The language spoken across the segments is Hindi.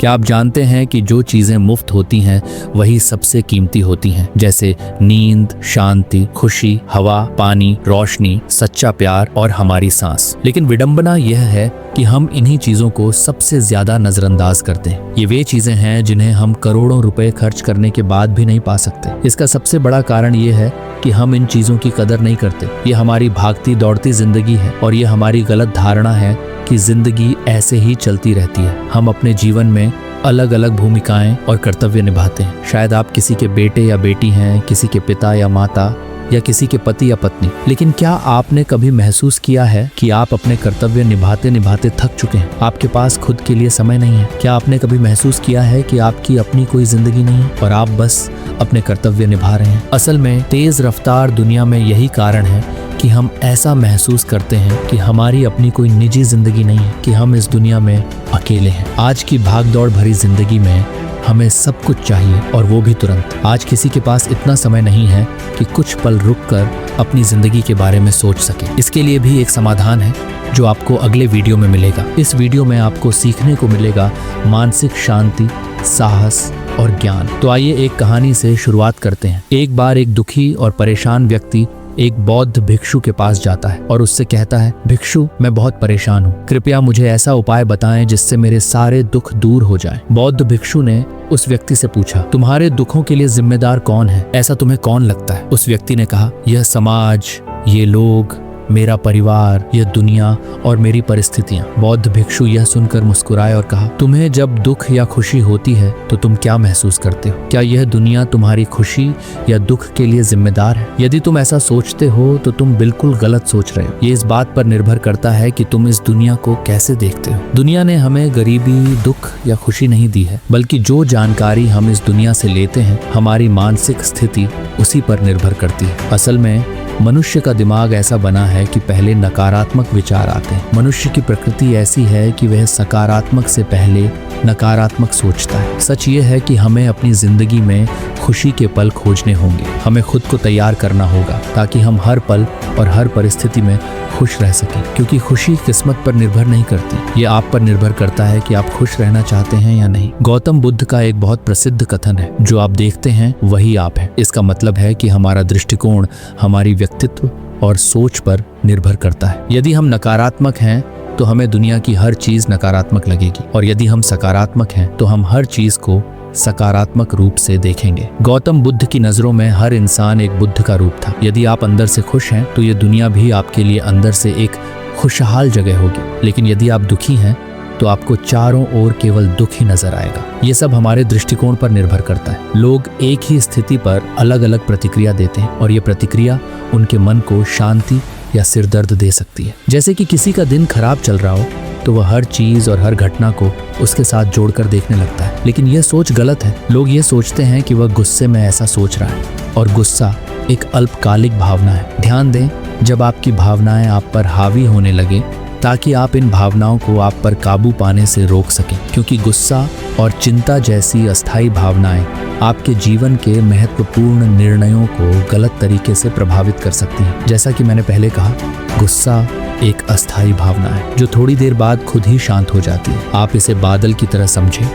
क्या आप जानते हैं कि जो चीजें मुफ्त होती हैं वही सबसे कीमती होती हैं, जैसे नींद, शांति, खुशी, हवा, पानी, रोशनी, सच्चा प्यार और हमारी सांस। लेकिन विडंबना यह है कि हम इन्हीं चीजों को सबसे ज्यादा नजरअंदाज करते हैं। ये वे चीजें हैं जिन्हें हम करोड़ों रुपए खर्च करने के बाद भी नहीं पा सकते। इसका सबसे बड़ा कारण ये है कि हम इन चीजों की कदर नहीं करते। ये हमारी भागती दौड़ती जिंदगी है और ये हमारी गलत धारणा है कि जिंदगी ऐसे ही चलती रहती है। हम अपने जीवन में अलग अलग भूमिकाएं और कर्तव्य निभाते हैं। शायद आप किसी के बेटे या बेटी हैं, किसी के पिता या माता, या किसी के पति या पत्नी। लेकिन क्या आपने कभी महसूस किया है कि आप अपने कर्तव्य निभाते निभाते थक चुके हैं? आपके पास खुद के लिए समय नहीं है। क्या आपने कभी महसूस किया है कि आपकी अपनी कोई जिंदगी नहीं है और आप बस अपने कर्तव्य निभा रहे हैं? असल में तेज रफ्तार दुनिया में यही कारण है कि हम ऐसा महसूस करते हैं कि हमारी अपनी कोई निजी जिंदगी नहीं है, कि हम इस दुनिया में अकेले हैं। आज की भागदौड़ भरी जिंदगी में हमें सब कुछ चाहिए और वो भी तुरंत। आज किसी के पास इतना समय नहीं है कि कुछ पल रुककर अपनी जिंदगी के बारे में सोच सके। इसके लिए भी एक समाधान है जो आपको अगले वीडियो में मिलेगा। इस वीडियो में आपको सीखने को मिलेगा मानसिक शांति, साहस और ज्ञान। तो आइए एक कहानी से शुरुआत करते हैं। एक बार एक दुखी और परेशान व्यक्ति एक बौद्ध भिक्षु के पास जाता है और उससे कहता है, भिक्षु, मैं बहुत परेशान हूँ, कृपया मुझे ऐसा उपाय बताएं जिससे मेरे सारे दुख दूर हो जाएं। बौद्ध भिक्षु ने उस व्यक्ति से पूछा, तुम्हारे दुखों के लिए जिम्मेदार कौन है? ऐसा तुम्हें कौन लगता है? उस व्यक्ति ने कहा, यह समाज, ये लोग, मेरा परिवार, यह दुनिया और मेरी परिस्थितियां। बौद्ध भिक्षु यह सुनकर मुस्कुराए और कहा, तुम्हें जब दुख या खुशी होती है तो तुम क्या महसूस करते हो? क्या यह दुनिया तुम्हारी खुशी या दुख के लिए जिम्मेदार है? यदि तुम ऐसा सोचते हो तो तुम बिल्कुल गलत सोच रहे हो। ये इस बात पर निर्भर करता है कि तुम इस दुनिया को कैसे देखते हो। दुनिया ने हमें गरीबी, दुख या खुशी नहीं दी है, बल्कि जो जानकारी हम इस दुनिया से लेते हैं, हमारी मानसिक स्थिति उसी पर निर्भर करती है। असल में मनुष्य का दिमाग ऐसा बना है कि पहले नकारात्मक विचार आते हैं। मनुष्य की प्रकृति ऐसी है कि वह सकारात्मक से पहले नकारात्मक सोचता है। सच ये है कि हमें अपनी जिंदगी में खुशी के पल खोजने होंगे। हमें खुद को तैयार करना होगा ताकि हम हर पल और हर परिस्थिति में खुश रह सकें, क्योंकि खुशी किस्मत पर निर्भर नहीं करती। ये आप पर निर्भर करता है कि आप खुश रहना चाहते हैं या नहीं। गौतम बुद्ध का एक बहुत प्रसिद्ध कथन है, जो आप देखते हैं वही आप हैं। इसका मतलब है कि हमारा दृष्टिकोण हमारी व्यक्तित्व और सोच पर निर्भर करता है। यदि हम नकारात्मक हैं तो हमें दुनिया की हर चीज नकारात्मक लगेगी, और यदि हम सकारात्मक हैं तो हम हर चीज को सकारात्मक रूप से देखेंगे। गौतम बुद्ध की नजरों में हर इंसान एक बुद्ध का रूप था। यदि आप अंदर से खुश हैं तो ये दुनिया भी आपके लिए अंदर से एक खुशहाल जगह होगी। लेकिन यदि आप दुखी हैं तो आपको चारों ओर केवल दुख ही नजर आएगा। ये सब हमारे दृष्टिकोण पर निर्भर करता है। लोग एक ही स्थिति पर अलग अलग प्रतिक्रिया देते हैं और ये प्रतिक्रिया उनके मन को शांति या सिरदर्द दे सकती है। जैसे कि किसी का दिन खराब चल रहा हो तो वह हर चीज और हर घटना को उसके साथ जोड़कर देखने लगता है, लेकिन यह सोच गलत है। लोग ये सोचते हैं कि वह गुस्से में ऐसा सोच रहा है, और गुस्सा एक अल्पकालिक भावना है। ध्यान दें, जब आपकी भावनाएं आप पर हावी होने लगे, ताकि आप इन भावनाओं को आप पर काबू पाने से रोक सकें, क्योंकि गुस्सा और चिंता जैसी अस्थायी भावनाएं आपके जीवन के महत्वपूर्ण निर्णयों को गलत तरीके से प्रभावित कर सकती हैं। जैसा कि मैंने पहले कहा, गुस्सा एक अस्थायी भावना है जो थोड़ी देर बाद खुद ही शांत हो जाती है। आप इसे बादल की तरह समझें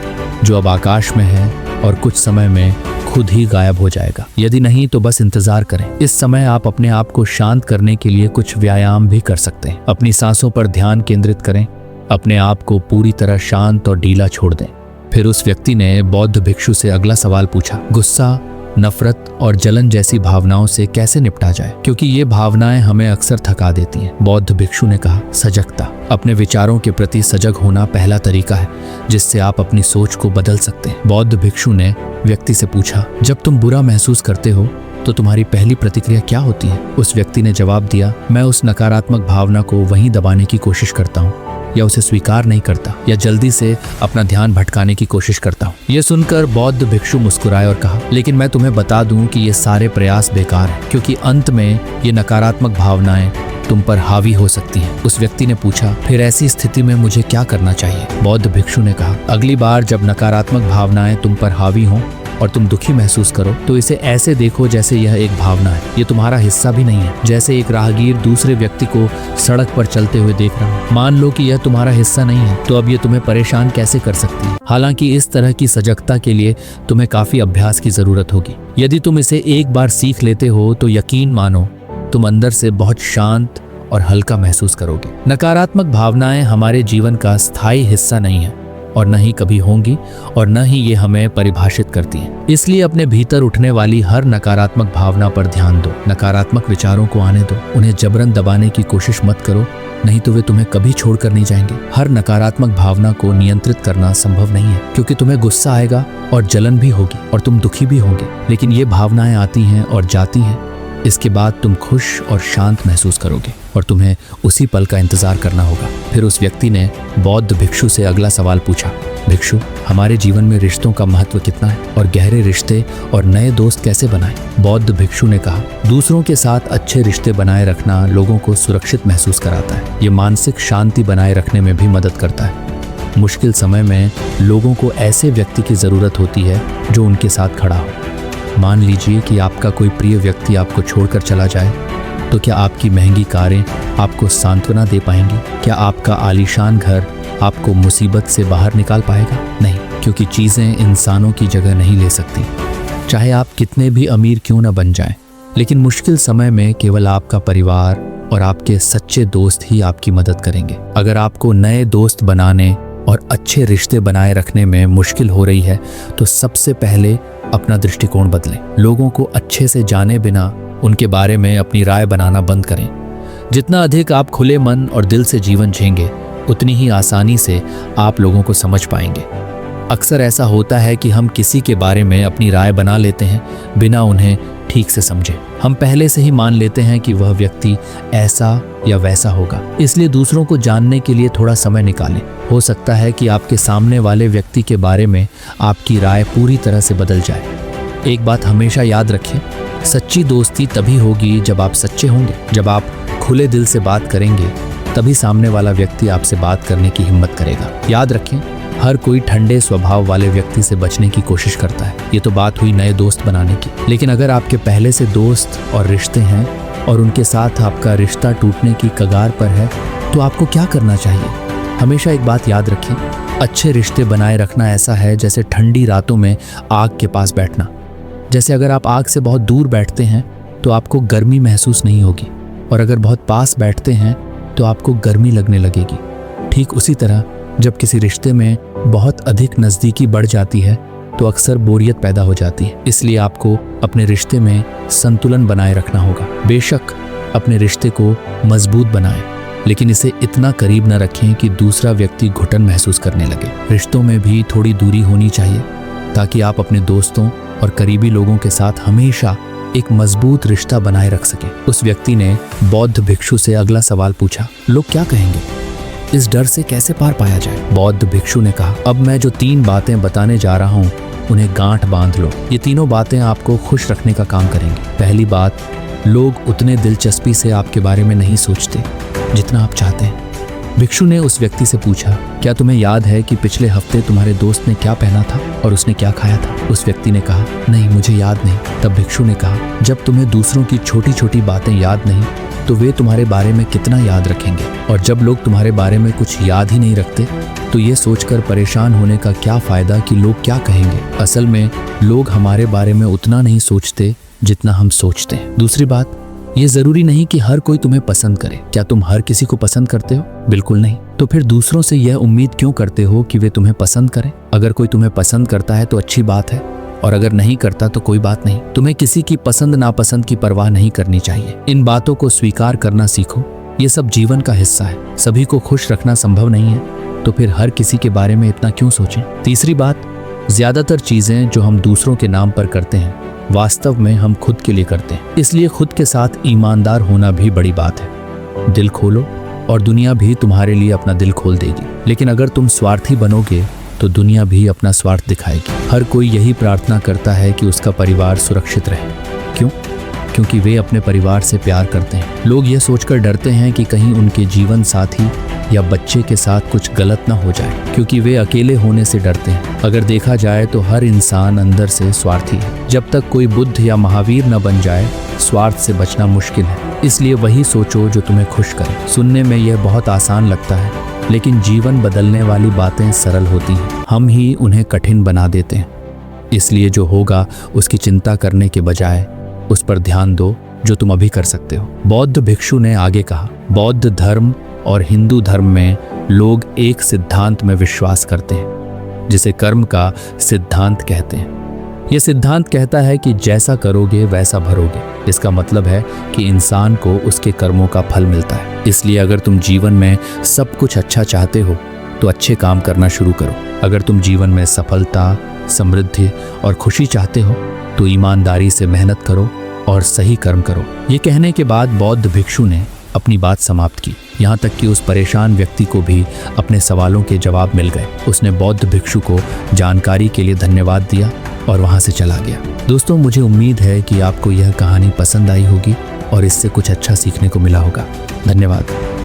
जो अब आकाश में है और कुछ समय में खुद ही गायब हो जाएगा। यदि नहीं तो बस इंतजार करें। इस समय आप अपने आप को शांत करने के लिए कुछ व्यायाम भी कर सकते हैं। अपनी सांसों पर ध्यान केंद्रित करें, अपने आप को पूरी तरह शांत और ढीला छोड़ दें। फिर उस व्यक्ति ने बौद्ध भिक्षु से अगला सवाल पूछा, गुस्सा, नफरत और जलन जैसी भावनाओं से कैसे निपटा जाए, क्योंकि ये भावनाएं हमें अक्सर थका देती हैं। बौद्ध भिक्षु ने कहा, सजगता। अपने विचारों के प्रति सजग होना पहला तरीका है जिससे आप अपनी सोच को बदल सकते हैं। बौद्ध भिक्षु ने व्यक्ति से पूछा, जब तुम बुरा महसूस करते हो तो तुम्हारी पहली प्रतिक्रिया क्या होती है? उस व्यक्ति ने जवाब दिया, मैं उस नकारात्मक भावना को वहीं दबाने की कोशिश करता हूँ, या उसे स्वीकार नहीं करता, या जल्दी से अपना ध्यान भटकाने की कोशिश करता हूँ। ये सुनकर बौद्ध भिक्षु मुस्कुराए और कहा, लेकिन मैं तुम्हें बता दूं कि ये सारे प्रयास बेकार हैं, क्योंकि अंत में ये नकारात्मक भावनाएं तुम पर हावी हो सकती हैं। उस व्यक्ति ने पूछा, फिर ऐसी स्थिति में मुझे क्या करना चाहिए? बौद्ध भिक्षु ने कहा, अगली बार जब नकारात्मक भावनाएं तुम पर हावी हों और तुम दुखी महसूस करो तो इसे ऐसे देखो जैसे यह एक भावना है, ये तुम्हारा हिस्सा भी नहीं है। जैसे एक राहगीर दूसरे व्यक्ति को सड़क पर चलते हुए देख रहा है। मान लो कि यह तुम्हारा हिस्सा नहीं है तो अब ये तुम्हें परेशान कैसे कर सकती है। हालांकि इस तरह की सजगता के लिए तुम्हें काफी अभ्यास की जरूरत होगी। यदि तुम इसे एक बार सीख लेते हो तो यकीन मानो तुम अंदर से बहुत शांत और हल्का महसूस करोगे। नकारात्मक भावनाएं हमारे जीवन का स्थायी हिस्सा नहीं है और न ही कभी होंगी और न ही ये हमें परिभाषित करती हैं। इसलिए अपने भीतर उठने वाली हर नकारात्मक भावना पर ध्यान दो। नकारात्मक विचारों को आने दो, उन्हें जबरन दबाने की कोशिश मत करो, नहीं तो वे तुम्हें कभी छोड़कर नहीं जाएंगे। हर नकारात्मक भावना को नियंत्रित करना संभव नहीं है, क्योंकि तुम्हें गुस्सा आएगा और जलन भी होगी और तुम दुखी भी होंगे। लेकिन ये भावनाएं आती हैं और जाती हैं। इसके बाद तुम खुश और शांत महसूस करोगे और तुम्हें उसी पल का इंतजार करना होगा। फिर उस व्यक्ति ने बौद्ध भिक्षु से अगला सवाल पूछा, भिक्षु, हमारे जीवन में रिश्तों का महत्व कितना है और गहरे रिश्ते और नए दोस्त कैसे बनाएं? बौद्ध भिक्षु ने कहा, दूसरों के साथ अच्छे रिश्ते बनाए रखना लोगों को सुरक्षित महसूस कराता है। ये मानसिक शांति बनाए रखने में भी मदद करता है। मुश्किल समय में लोगों को ऐसे व्यक्ति की जरूरत होती है जो उनके साथ खड़ा हो। मान लीजिए कि आपका कोई प्रिय व्यक्ति आपको छोड़कर चला जाए, तो क्या आपकी महंगी कारें आपको सांत्वना दे पाएंगी? क्या आपका आलीशान घर आपको मुसीबत से बाहर निकाल पाएगा? नहीं, क्योंकि चीज़ें इंसानों की जगह नहीं ले सकती। चाहे आप कितने भी अमीर क्यों न बन जाएं, लेकिन मुश्किल समय में केवल आपका परिवार और आपके सच्चे दोस्त ही आपकी मदद करेंगे। अगर आपको नए दोस्त बनाने और अच्छे रिश्ते बनाए रखने में मुश्किल हो रही है तो सबसे पहले अपना दृष्टिकोण बदलें। लोगों को अच्छे से जाने बिना उनके बारे में अपनी राय बनाना बंद करें। जितना अधिक आप खुले मन और दिल से जीवन जिएंगे, उतनी ही आसानी से आप लोगों को समझ पाएंगे। अक्सर ऐसा होता है कि हम किसी के बारे में अपनी राय बना लेते हैं बिना उन्हें ठीक से समझे। हम पहले से ही मान लेते हैं कि वह व्यक्ति ऐसा या वैसा होगा, इसलिए दूसरों को जानने के लिए थोड़ा समय निकालें। हो सकता है कि आपके सामने वाले व्यक्ति के बारे में आपकी राय पूरी तरह से बदल जाए। एक बात हमेशा याद रखें, सच्ची दोस्ती तभी होगी जब आप सच्चे होंगे। जब आप खुले दिल से बात करेंगे तभी सामने वाला व्यक्ति आपसे बात करने की हिम्मत करेगा। याद रखें, हर कोई ठंडे स्वभाव वाले व्यक्ति से बचने की कोशिश करता है। ये तो बात हुई नए दोस्त बनाने की, लेकिन अगर आपके पहले से दोस्त और रिश्ते हैं और उनके साथ आपका रिश्ता टूटने की कगार पर है, तो आपको क्या करना चाहिए? हमेशा एक बात याद रखें, अच्छे रिश्ते बनाए रखना ऐसा है जैसे ठंडी रातों में आग के पास बैठना। जैसे अगर आप आग से बहुत दूर बैठते हैं तो आपको गर्मी महसूस नहीं होगी, और अगर बहुत पास बैठते हैं तो आपको गर्मी लगने लगेगी। ठीक उसी तरह जब किसी रिश्ते में बहुत अधिक नज़दीकी बढ़ जाती है तो अक्सर बोरियत पैदा हो जाती है। इसलिए आपको अपने रिश्ते में संतुलन बनाए रखना होगा। बेशक अपने रिश्ते को मजबूत बनाएं, लेकिन इसे इतना करीब न रखें कि दूसरा व्यक्ति घुटन महसूस करने लगे। रिश्तों में भी थोड़ी दूरी होनी चाहिए ताकि आप अपने दोस्तों और करीबी लोगों के साथ हमेशा एक मजबूत रिश्ता बनाए रख सकें। उस व्यक्ति ने बौद्ध भिक्षु से अगला सवाल पूछा, लोग क्या कहेंगे? इस डर से कैसे पार पाया जाए? बौद्ध भिक्षु ने कहा, अब मैं जो 3 बातें बताने जा रहा हूँ उन्हें गांठ बांध लो। ये तीनों बातें आपको खुश रखने का काम करेंगी। पहली बात, लोग उतने दिलचस्पी से आपके बारे में नहीं सोचते जितना आप चाहते हैं। भिक्षु ने उस व्यक्ति से पूछा, क्या तुम्हें याद है कि पिछले हफ्ते तुम्हारे दोस्त ने क्या पहना था और उसने क्या खाया था? उस व्यक्ति ने कहा, नहीं, मुझे याद नहीं। तब भिक्षु ने कहा, जब तुम्हें दूसरों की छोटी छोटी बातें याद नहीं तो वे तुम्हारे बारे में कितना याद रखेंगे? और जब लोग तुम्हारे बारे में कुछ याद ही नहीं रखते तो ये सोचकर परेशान होने का क्या फायदा कि लोग क्या कहेंगे? असल में लोग हमारे बारे में उतना नहीं सोचते जितना हम सोचते हैं। दूसरी बात, ये जरूरी नहीं कि हर कोई तुम्हें पसंद करे। क्या तुम हर किसी को पसंद करते हो? बिल्कुल नहीं। तो फिर दूसरों से यह उम्मीद क्यों करते हो कि वे तुम्हें पसंद करें? अगर कोई तुम्हें पसंद करता है तो अच्छी बात है, और अगर नहीं करता तो कोई बात नहीं। तुम्हें किसी की पसंद नापसंद की परवाह नहीं करनी चाहिए। इन बातों को स्वीकार करना सीखो। ये सब जीवन का हिस्सा है। सभी को खुश रखना संभव नहीं है, तो फिर हर किसी के बारे में इतना क्यों सोचें? तीसरी बात, ज्यादातर चीजें जो हम दूसरों के नाम पर करते हैं वास्तव में हम खुद के लिए करते हैं। इसलिए खुद के साथ ईमानदार होना भी बड़ी बात है। दिल खोलो और दुनिया भी तुम्हारे लिए अपना दिल खोल देगी। लेकिन अगर तुम स्वार्थी बनोगे तो दुनिया भी अपना स्वार्थ दिखाएगी। हर कोई यही प्रार्थना करता है कि उसका परिवार सुरक्षित रहे। क्यों? क्योंकि वे अपने परिवार से प्यार करते हैं। लोग यह सोचकर डरते हैं कि कहीं उनके जीवन साथी या बच्चे के साथ कुछ गलत ना हो जाए, क्योंकि वे अकेले होने से डरते हैं। अगर देखा जाए तो हर इंसान अंदर से स्वार्थी है। जब तक कोई बुद्ध या महावीर न बन जाए, स्वार्थ से बचना मुश्किल है। इसलिए वही सोचो जो तुम्हें खुश करे। सुनने में यह बहुत आसान लगता है, लेकिन जीवन बदलने वाली बातें सरल होती हैं, हम ही उन्हें कठिन बना देते हैं। इसलिए जो होगा उसकी चिंता करने के बजाय उस पर ध्यान दो जो तुम अभी कर सकते हो। बौद्ध भिक्षु ने आगे कहा, बौद्ध धर्म और हिंदू धर्म में लोग एक सिद्धांत में विश्वास करते हैं जिसे कर्म का सिद्धांत कहते हैं। यह सिद्धांत कहता है कि जैसा करोगे वैसा भरोगे। इसका मतलब है कि इंसान को उसके कर्मों का फल मिलता है। इसलिए अगर तुम जीवन में सब कुछ अच्छा चाहते हो तो अच्छे काम करना शुरू करो। अगर तुम जीवन में सफलता, समृद्धि और खुशी चाहते हो तो ईमानदारी से मेहनत करो और सही कर्म करो। ये कहने के बाद बौद्ध भिक्षु ने अपनी बात समाप्त की। यहाँ तक कि उस परेशान व्यक्ति को भी अपने सवालों के जवाब मिल गए। उसने बौद्ध भिक्षु को जानकारी के लिए धन्यवाद दिया और वहाँ से चला गया। दोस्तों, मुझे उम्मीद है कि आपको यह कहानी पसंद आई होगी और इससे कुछ अच्छा सीखने को मिला होगा। धन्यवाद।